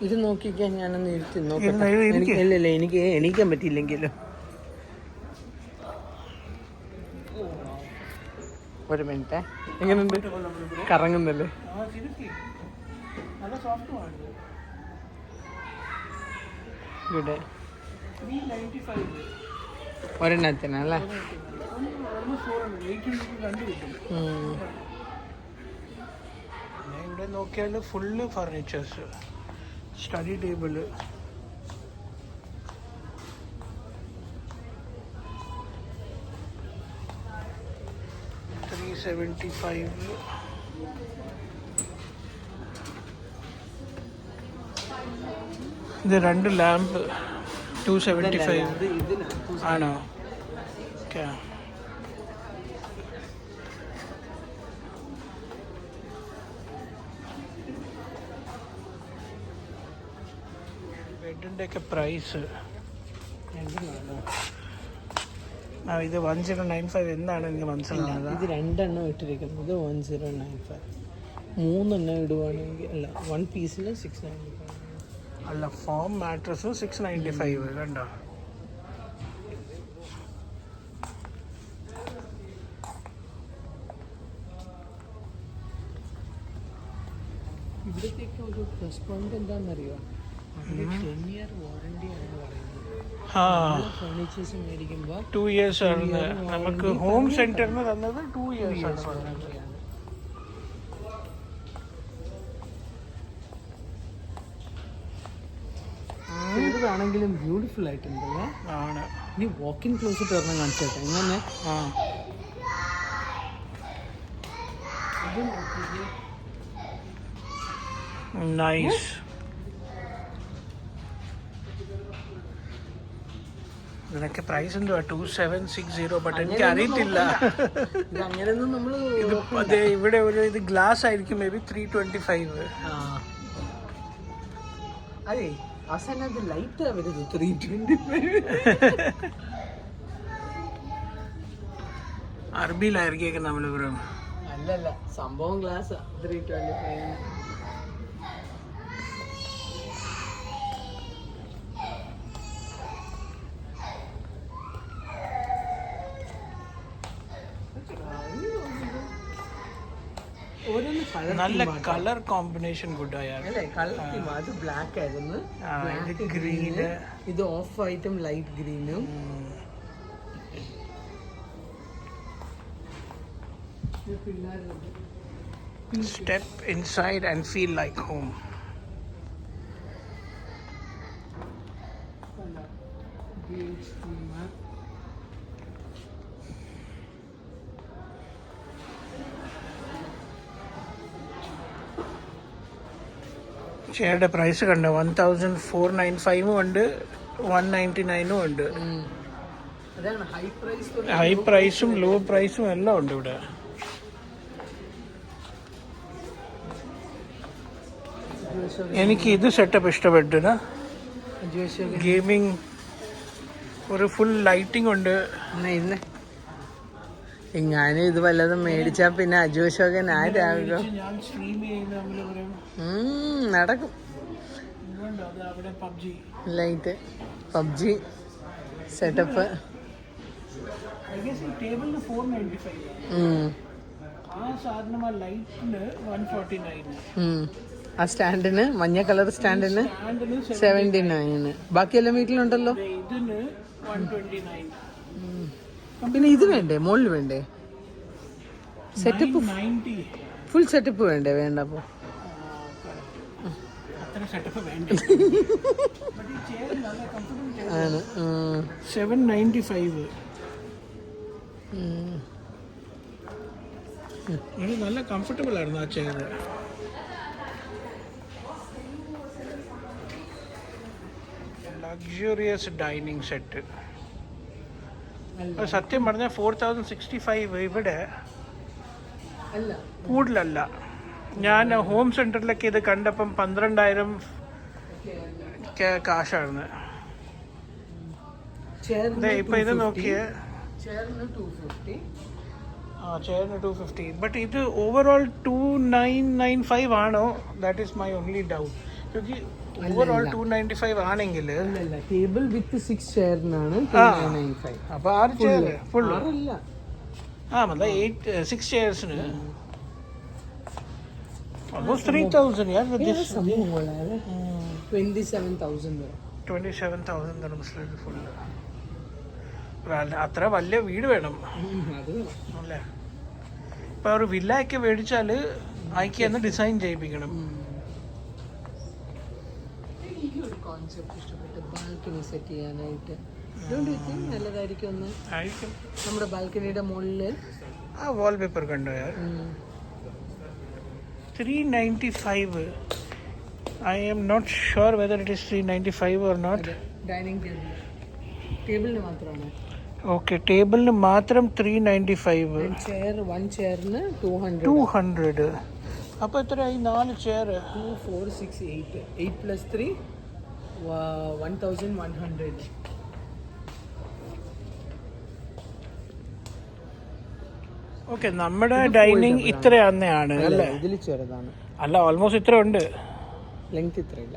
ഇത് നോക്കിക്കാൻ ഞാനൊന്ന് ഇരുത്തി നോക്കട്ടെ. ഇല്ലല്ലേ, എനിക്ക് എണീക്കാൻ പറ്റിയില്ലെങ്കിലോ. ഒരു മിനിറ്റ്. എങ്ങനെയുണ്ട്? കറങ്ങുന്നല്ലേ? ഇവിടെ 395 ഒരെണ്ണത്തിനല്ലേ? ഓൾമോസ്റ്റ് 400 800 രണ്ട് കിട്ടും. ഇവിടെ നോക്കിയാൽ ഫുള്ള് ഫർണിച്ചേഴ്സ്, സ്റ്റഡി ടേബിള്, $375. ഇത് 2 ലാമ്പ് $275 ആണോ? ഓക്കെ. ബെഡിൻ്റെ ഒക്കെ പ്രൈസ് ഇത് 1095 എന്താണ് എനിക്ക് മനസ്സിലാവുന്നത്. ഇത് 2 എണ്ണം ഇട്ടിരിക്കുന്നത് 1095. 3 എണ്ണം ഇടുവാണെങ്കിൽ അല്ല, 1 പീസിന് 695. അല്ല, ഫോം മാട്രസ് 695 കണ്ടോ. ഇവിടത്തേക്ക് ഒരു പ്ലസ് പോയിന്റ് എന്താണെന്നറിയോ? 10 ഇയർ വാറണ്ടി ആണ് പറയുന്നത്. ഫർണിച്ചേഴ്സ് മേടിക്കുമ്പോൾ 2 years ആണ് നമുക്ക് ഹോം സെന്ററിന് തന്നത്. 2 years ആണ് പറഞ്ഞത്. ചെറുതാണെങ്കിലും ബ്യൂട്ടിഫുൾ ആയിട്ടുണ്ടല്ലേ. ആണ്. ഇനി വാക്കിൻ ക്ലോസറ്റ് ഒരെണ്ണം കാണിച്ചോട്ടെ. എങ്ങനെ? നൈസ്. ഇതിനൊക്കെ പ്രൈസ് എന്തുവാ? 2760. ബട്ട് എനിക്ക് അറിയത്തില്ല. അങ്ങനെയൊന്നും നമ്മൾ ഇത് അതെ, ഇവിടെ ഒരു ഇത് ഗ്ലാസ് ആയിരിക്കും, മേ ബി 325. അതെ, അവസാനം ലൈറ്റ് വരുന്നത് 325. അറബിയിലായിരിക്കും നമ്മൾ ഇവിടെ. അല്ലല്ല, സംഭവം ഗ്ലാസ് 325. നല്ല കളർ കോമ്പിനേഷൻ ഗുഡ് ആയാൽ. അത് ബ്ലാക്ക് ആയിരുന്നു, ഇത് ഗ്രീന്, ഇത് ഓഫ് വൈറ്റും ലൈറ്റ് ഗ്രീനും. Step inside and feel like home. ചെയറുടെ പ്രൈസ് കണ്ടോ? 1495 ഉണ്ട്, 199 ഉണ്ട്. ഹൈ പ്രൈസും ലോ പ്രൈസും എല്ലാം ഉണ്ട് ഇവിടെ. എനിക്ക് ഇത് സെറ്റപ്പ് ഇഷ്ടപ്പെട്ടു. ഗെയിമിംഗ്, ഒരു ഫുൾ ലൈറ്റിംഗ് ഉണ്ട്. ഞാനും ഇത് വല്ലതും മേടിച്ചാ പിന്നെ അജോഷോകൻ ആരാകും. ഞാൻ സ്ട്രീം ചെയ്യുന്ന നടക്കും. Light PUBG setup. ടേബിളിന് 495. ആ സാധനം, ആ ലൈറ്റിന് 149. ആ സ്റ്റാൻഡിന്, മഞ്ഞ കളർ സ്റ്റാൻഡിന് 79. ബാക്കിയെല്ലാം വീട്ടിലുണ്ടല്ലോ. ഇതിന് 129. പിന്നെ ഇത് വേണ്ടേ? മുകളിൽ വേണ്ടേ? സെറ്റപ്പ് 90. ഫുൾ സെറ്റപ്പ് വേണ്ടേ? വേണ്ട. അപ്പോൾ ആണ് 795. ഇത് നല്ല കംഫർട്ടബിൾ ആയിരുന്നു ആ ചെയർ. Luxurious dining set. സത്യം പറഞ്ഞാൽ 4065 ഇവിടെ കൂടുതലല്ല. ഞാൻ ഹോം സെന്ററിലൊക്കെ ഇത് കണ്ടപ്പം 12,000 കാശായിരുന്നു. ഇപ്പൊ ഇത് നോക്കിയേ, ചെയറിന് 250. ബട്ട് ഇത് ഓവറോൾ 2995 ആണോ? That is my only doubt. Overall 295 ആണെങ്കിൽ ടേബിൾ വിത്ത് 6 ചെയറിനാണ് അപ്പൊ 6 ചെയർ ഫുൾ. मतलब 6 ചെയർസിന് almost 3,000 यार. with this 27,000 വരും. 27,000 ദിർഹംസിലേക്ക് ഫുള്ള്. അത്ര വലിയ വീട് വേണം അല്ലേ? ഇപ്പൊ ഒരു വില്ലയൊക്കെ മേടിച്ചാല് ഐക്യ ഡിസൈൻ ചെയ്യിപ്പിക്കണം. കോൺസെപ്റ്റ് ഇഷ്ടപ്പെട്ടു. ബാൽക്കണി സെറ്റ് ചെയ്യാനായിട്ട് നല്ലതായിരിക്കും. ഒന്ന് നമ്മുടെ ബാൽക്കണിയുടെ മുകളില് ആ വാൾപേപ്പർ കണ്ടോ യാർ? 395. I am not sure whether it is 395 or not. Dining ടേബിളിന് മാത്രമാണ്. ഓക്കെ, ടേബിളിന് മാത്രം 395. വൺ ചെയറിന് 200. അപ്പോൾ എത്രയായി? 4 ചെയർ. 2, 4, 6, 8. 8 + 3 1100. ഓക്കെ, നമ്മുടെ ഡൈനിങ് ഇത്ര തന്നെയാണ് അല്ലേ? ഇതിൽ ചെറുതാണ്. അല്ല, ഓൾമോസ്റ്റ് ഇത്ര ഉണ്ട്. ലെങ്ത് ഇത്രയില്ല.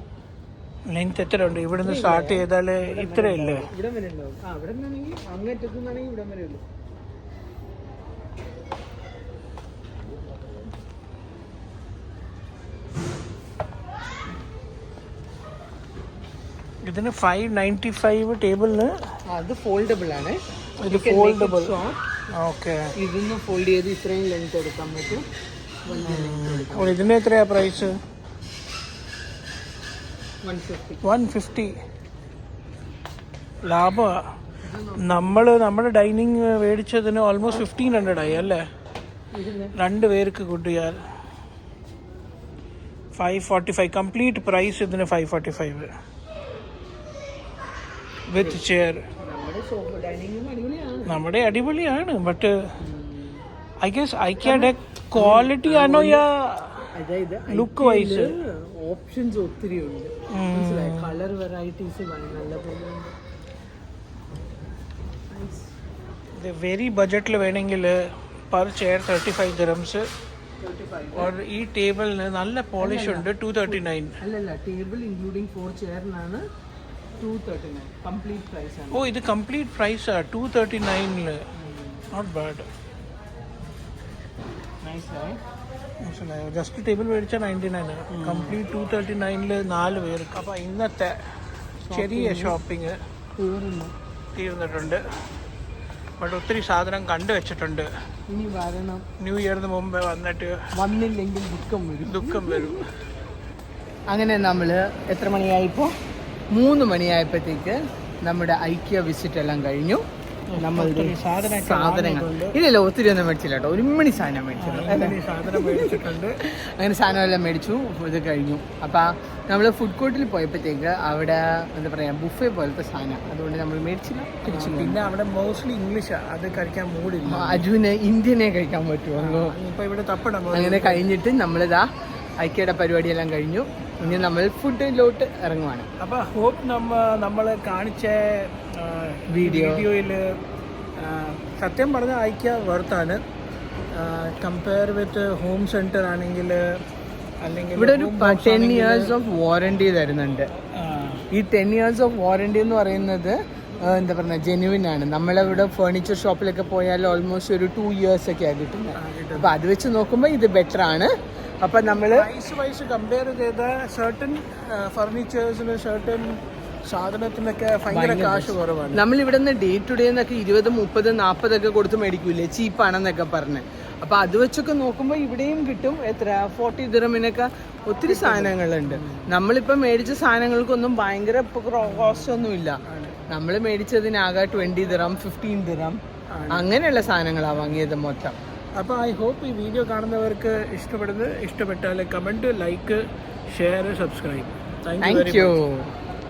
ലെങ്ത് എത്ര ഉണ്ട്? ഇവിടുന്ന് സ്റ്റാർട്ട് ചെയ്താൽ ഇത്ര ഇല്ലേ? ഇവിടെ വരെ ഉണ്ടാവും. ഇവിടെ നിന്നാണെങ്കിൽ അങ്ങേറ്റത്തു നിന്നാണെങ്കിൽ ഇവിടെ വരെ ഉള്ളൂ. ഇതിന് 595 ടേബിളിന്. അത് ഫോൾഡബിൾ ആണ്. ഇത് ഫോൾഡബിൾ. ഓക്കെ, ഇതൊന്ന് ഫോൾഡ് ചെയ്ത് ഇത്രയും ലെങ്ത് എടുക്കാൻ പറ്റും. ഇതിന് എത്രയാ പ്രൈസ്? 150. ലാഭമാണ്. നമ്മുടെ ഡൈനിങ് മേടിച്ചതിന് ഓൾമോസ്റ്റ് 1500 ആയി അല്ലേ? 2 പേർക്ക് കൂട്ടിയാൽ 545. കംപ്ലീറ്റ് പ്രൈസ് ഇതിന് 545 വിത്ത് ചെയർ. നമ്മുടെ അടിപൊളിയാണ്. ബട്ട് ഐ ഗെസ് ഐക്യയുടെ ക്വാളിറ്റി ആണോ യാ ലുക്ക് വൈസ്? ഓപ്ഷൻസ് ഒത്തിരി ഉണ്ട്. കളർ വെറൈറ്റീസ് നല്ലപോലെ. വെരി ബഡ്ജറ്റിൽ വേണമെങ്കിൽ പെർ ചെയർ 35 ദിർഹംസ്. ഈ ടേബിളിന് നല്ല പോളിഷ് ഉണ്ട്. 239. അല്ലല്ല, ടേബിൾ ഇൻക്ലൂഡിംഗ് 4 ചെയറിനാണ് 239. കംപ്ലീറ്റ് പ്രൈസ് ആണ്. ഓ, ഇത് കംപ്ലീറ്റ് പ്രൈസാ 239. Not bad. മനസ്സിലായോ? ജസ്റ്റ് ടേബിൾ മേടിച്ചാൽ 99. കംപ്ലീറ്റ് 239 4 പേർക്ക്. അപ്പോൾ ഇന്നത്തെ ചെറിയ ഷോപ്പിംഗ് തീർന്നിട്ടുണ്ട്. ബട്ട് ഒത്തിരി സാധനം കണ്ടു വെച്ചിട്ടുണ്ട്. ഇനി വരണം. ന്യൂ ഇയറിന് മുമ്പ് വന്നില്ലെങ്കിൽ ദുഃഖം വരും. അങ്ങനെ നമ്മൾ എത്ര മണിയായിപ്പോൾ? 3 മണിയായപ്പോഴത്തേക്ക് നമ്മുടെ ഐക്യ വിസിറ്റ് എല്ലാം കഴിഞ്ഞു. നമ്മൾ സാധനങ്ങൾ ഇല്ലല്ലോ ഒത്തിരി ഒന്നും മേടിച്ചില്ല കേട്ടോ. 1 മണി സാധനം മേടിച്ചിട്ടുണ്ട്. അങ്ങനെ സാധനമെല്ലാം മേടിച്ചു. ഇത് കഴിഞ്ഞു. അപ്പം നമ്മൾ ഫുഡ് കോർട്ടിൽ പോയപ്പോഴത്തേക്ക് അവിടെ എന്താ പറയുക, ബുഫേ പോലത്തെ സാധനം. അതുകൊണ്ട് നമ്മൾ മേടിച്ചില്ല, തിരിച്ചു. പിന്നെ അവിടെ മോസ്റ്റ്ലി ഇംഗ്ലീഷാണ്, അത് കഴിക്കാൻ മൂടില്ല. അജുവിന് ഇന്ത്യനെ കഴിക്കാൻ പറ്റുമോ? ഇപ്പം ഇവിടെ തപ്പണം. അങ്ങനെ കഴിഞ്ഞിട്ട് നമ്മളിതാ ഐക്യയുടെ പരിപാടിയെല്ലാം കഴിഞ്ഞു. ഇനി നമ്മൾ ഫുഡിലോട്ട് ഇറങ്ങുവാണ്. അപ്പോൾ ഹോപ്പ് നമ്മൾ കാണിച്ച വീഡിയോയിൽ സത്യം പറഞ്ഞ ഐക്യ വർത്താണ്. കമ്പയർ വിത്ത് ഹോം സെൻറ്റർ ആണെങ്കിൽ അല്ലെങ്കിൽ ഇവിടെ ഒരു 10 years ഓഫ് വാറണ്ടി തരുന്നുണ്ട്. ഈ 10 years ഓഫ് വാറണ്ടി എന്ന് പറയുന്നത് എന്താ പറയുക, ജെന്യുവിൻ ആണ്. നമ്മളിവിടെ ഫർണിച്ചർ ഷോപ്പിലൊക്കെ പോയാൽ ഓൾമോസ്റ്റ് ഒരു 2 years ഒക്കെ ആയിട്ടുണ്ട്. അപ്പോൾ അത് വെച്ച് നോക്കുമ്പോൾ ഇത് ബെറ്റർ ആണ്. അപ്പം നമ്മൾ വൈസ് കമ്പയർ ചെയ്ത സർട്ടൻ ഫർണിച്ചേഴ്സിന് സർട്ടൻ സാധനത്തിനൊക്കെ ഭയങ്കര കാശ് കുറവാണ്. നമ്മളിവിടെ നിന്ന് ഡേ ടു ഡേ എന്നൊക്കെ 20, 30, 40 കൊടുത്ത് മേടിക്കൂലേ, ചീപ്പാണെന്നൊക്കെ പറഞ്ഞ്. അപ്പോൾ അത് വെച്ചൊക്കെ നോക്കുമ്പോൾ ഇവിടെയും കിട്ടും. എത്ര 40 ദിർഹമിനൊക്കെ ഒത്തിരി സാധനങ്ങളുണ്ട്. നമ്മളിപ്പോൾ മേടിച്ച സാധനങ്ങൾക്കൊന്നും ഭയങ്കര കോസ്റ്റ് ഒന്നുമില്ല. നമ്മൾ മേടിച്ചതിനാകെ 20 ദിർഹം, 15 ദിർഹം അങ്ങനെയുള്ള സാധനങ്ങളാണ് വാങ്ങിയത് മൊത്തം. അപ്പോൾ ഐ ഹോപ്പ് ഈ വീഡിയോ കാണുന്നവർക്ക് ഇഷ്ടപ്പെട്ടാൽ comment, like, share, subscribe. Thank you.